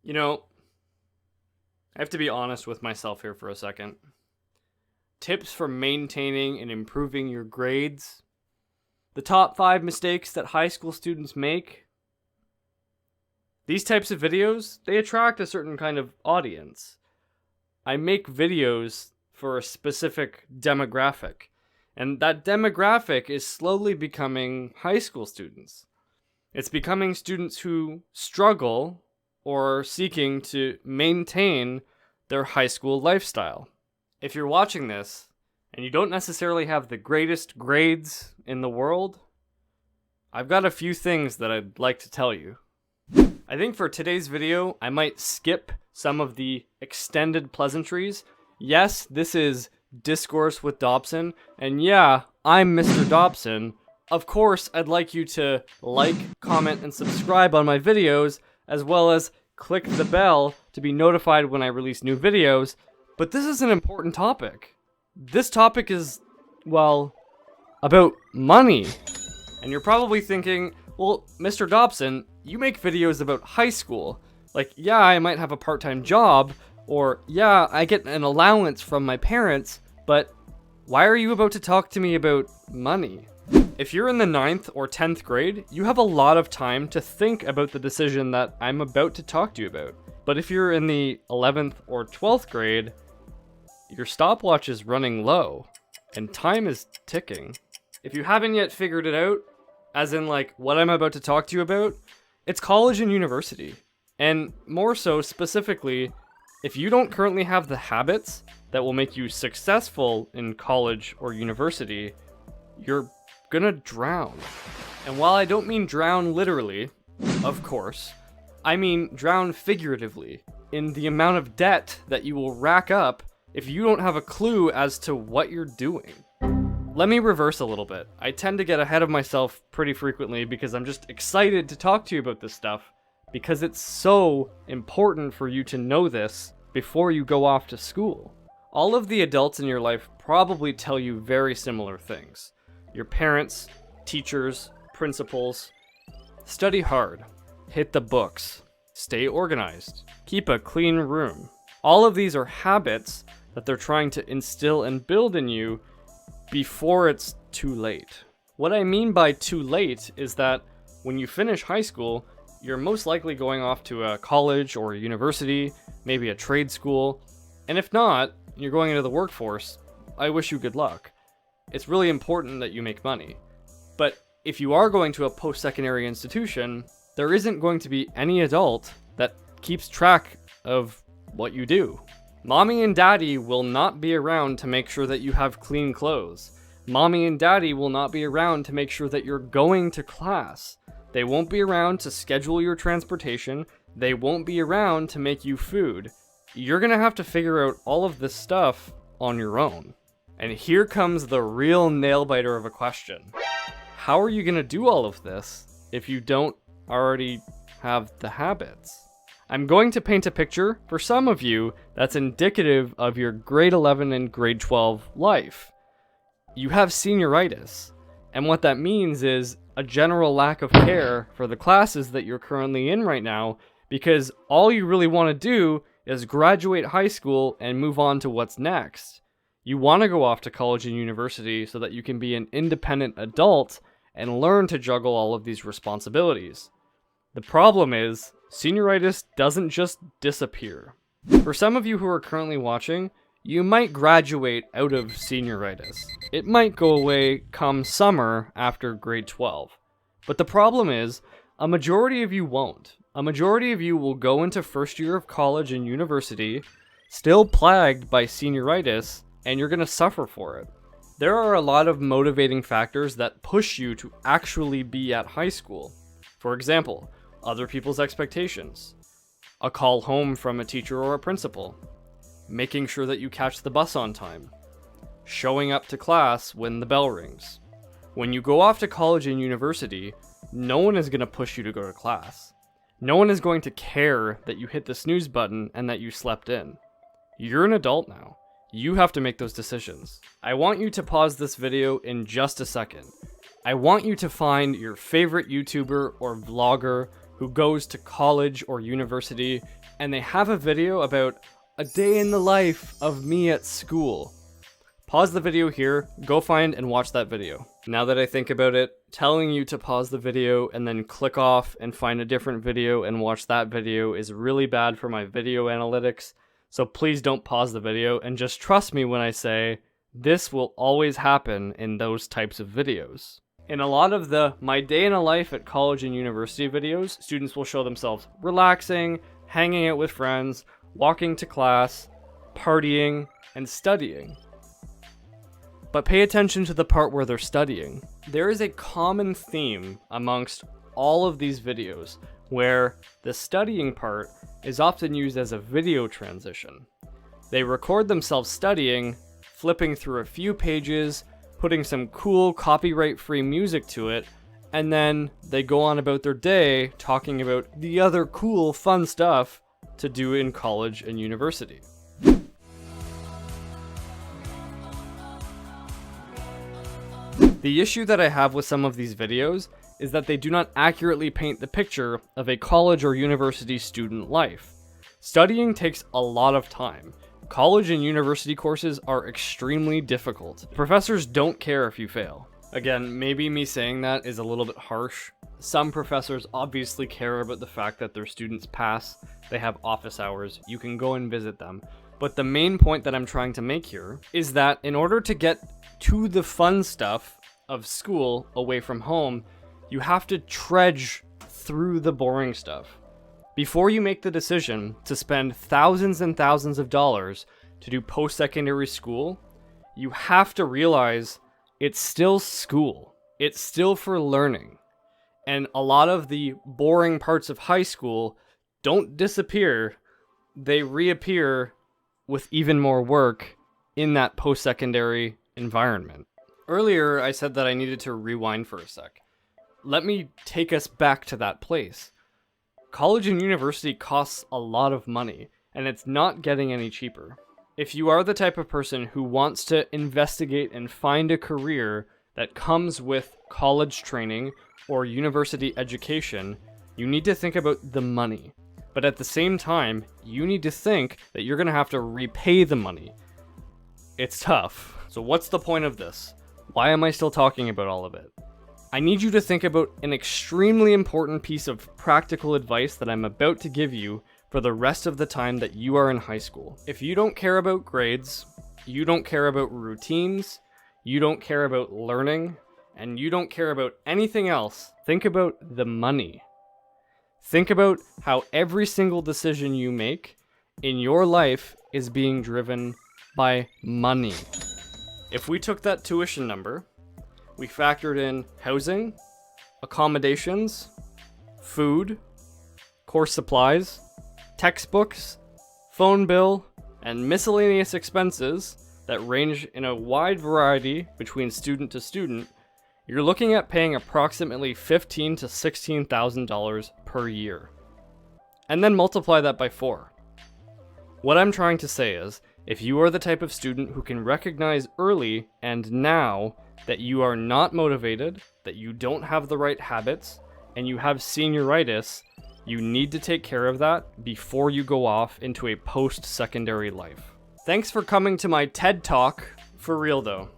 You know, I have to be honest with myself here for a second. Tips for maintaining and improving your grades. The top 5 mistakes that high school students make. These types of videos, they attract a certain kind of audience. I make videos for a specific demographic, and that demographic is slowly becoming high school students. It's becoming students who struggle or are seeking to maintain their high school lifestyle. If you're watching this and you don't necessarily have the greatest grades in the world, I've got a few things that I'd like to tell you. I think for today's video, I might skip some of the extended pleasantries. Yes, this is Discourse with Dobson, and yeah, I'm Mr. Dobson. Of course, I'd like you to like, comment, and subscribe on my videos, as well as click the bell to be notified when I release new videos. But this is an important topic. This topic is, well, about money. And you're probably thinking, well, Mr. Dobson, you make videos about high school. Like, yeah, I might have a part-time job, or yeah, I get an allowance from my parents, but why are you about to talk to me about money? If you're in the 9th or 10th grade, you have a lot of time to think about the decision that I'm about to talk to you about. But if you're in the 11th or 12th grade, your stopwatch is running low, and time is ticking. If you haven't yet figured it out, as in like what I'm about to talk to you about, it's college and university. And more so specifically, if you don't currently have the habits that will make you successful in college or university, you're gonna drown. And while I don't mean drown literally, of course, I mean drown figuratively in the amount of debt that you will rack up if you don't have a clue as to what you're doing. Let me reverse a little bit. I tend to get ahead of myself pretty frequently because I'm just excited to talk to you about this stuff, because it's so important for you to know this before you go off to school. All of the adults in your life probably tell you very similar things. Your parents, teachers, principals. Study hard. Hit the books. Stay organized. Keep a clean room. All of these are habits that they're trying to instill and build in you before it's too late. What I mean by too late is that when you finish high school, you're most likely going off to a college or a university, maybe a trade school, and if not, you're going into the workforce. I wish you good luck. It's really important that you make money. But if you are going to a post-secondary institution, there isn't going to be any adult that keeps track of what you do. Mommy and daddy will not be around to make sure that you have clean clothes. Mommy and daddy will not be around to make sure that you're going to class. They won't be around to schedule your transportation. They won't be around to make you food. You're gonna have to figure out all of this stuff on your own. And here comes the real nail-biter of a question. How are you gonna do all of this if you don't already have the habits? I'm going to paint a picture for some of you that's indicative of your grade 11 and grade 12 life. You have senioritis, and what that means is a general lack of care for the classes that you're currently in right now, because all you really want to do is graduate high school and move on to what's next. You want to go off to college and university so that you can be an independent adult and learn to juggle all of these responsibilities. The problem is, senioritis doesn't just disappear. For some of you who are currently watching, you might graduate out of senioritis. It might go away come summer after grade 12. But the problem is, a majority of you won't. A majority of you will go into first year of college and university, still plagued by senioritis, and you're gonna suffer for it. There are a lot of motivating factors that push you to actually be at high school. For example, other people's expectations, a call home from a teacher or a principal, making sure that you catch the bus on time, showing up to class when the bell rings. When you go off to college and university, no one is going to push you to go to class. No one is going to care that you hit the snooze button and that you slept in. You're an adult now. You have to make those decisions. I want you to pause this video in just a second. I want you to find your favorite YouTuber or vlogger who goes to college or university and they have a video about a day in the life of me at school. Pause the video here, go find and watch that video. Now that I think about it, telling you to pause the video and then click off and find a different video and watch that video is really bad for my video analytics. So please don't pause the video and just trust me when I say this will always happen in those types of videos. In a lot of the My Day in a Life at College and University videos, students will show themselves relaxing, hanging out with friends, walking to class, partying, and studying. But pay attention to the part where they're studying. There is a common theme amongst all of these videos where the studying part is often used as a video transition. They record themselves studying, flipping through a few pages, putting some cool copyright-free music to it, and then they go on about their day talking about the other cool, fun stuff to do in college and university. The issue that I have with some of these videos is that they do not accurately paint the picture of a college or university student life. Studying takes a lot of time. College and university courses are extremely difficult. Professors don't care if you fail. Again, maybe me saying that is a little bit harsh. Some professors obviously care about the fact that their students pass. They have office hours. You can go and visit them. But the main point that I'm trying to make here is that in order to get to the fun stuff of school away from home, you have to trudge through the boring stuff. Before you make the decision to spend thousands and thousands of dollars to do post-secondary school, you have to realize it's still school. It's still for learning. And a lot of the boring parts of high school don't disappear. They reappear with even more work in that post-secondary environment. Earlier, I said that I needed to rewind for a sec. Let me take us back to that place. College and university costs a lot of money, and it's not getting any cheaper. If you are the type of person who wants to investigate and find a career that comes with college training or university education, you need to think about the money. But at the same time, you need to think that you're going to have to repay the money. It's tough. So what's the point of this? Why am I still talking about all of it? I need you to think about an extremely important piece of practical advice that I'm about to give you for the rest of the time that you are in high school. If you don't care about grades, you don't care about routines, you don't care about learning, and you don't care about anything else, think about the money. Think about how every single decision you make in your life is being driven by money. If we took that tuition number, we factored in housing, accommodations, food, course supplies, textbooks, phone bill, and miscellaneous expenses that range in a wide variety between student to student, you're looking at paying approximately $15,000 to $16,000 per year. And then multiply that by 4. What I'm trying to say is, if you are the type of student who can recognize early and now that you are not motivated, that you don't have the right habits, and you have senioritis, you need to take care of that before you go off into a post-secondary life. Thanks for coming to my TED Talk. For real though,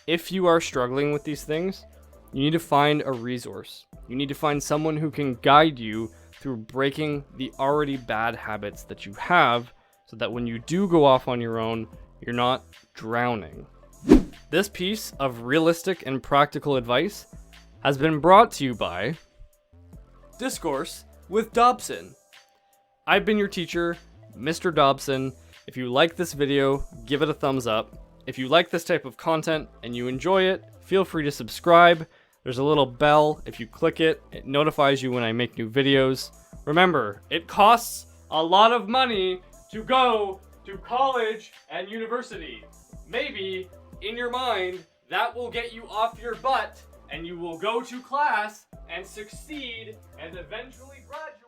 if you are struggling with these things, you need to find a resource. You need to find someone who can guide you through breaking the already bad habits that you have, so that when you do go off on your own, you're not drowning. This piece of realistic and practical advice has been brought to you by Discourse with Dobson. I've been your teacher, Mr. Dobson. If you like this video, give it a thumbs up. If you like this type of content and you enjoy it, feel free to subscribe. There's a little bell. If you click it, it notifies you when I make new videos. Remember, it costs a lot of money to go to college and university. Maybe, in your mind, that will get you off your butt and you will go to class and succeed and eventually graduate.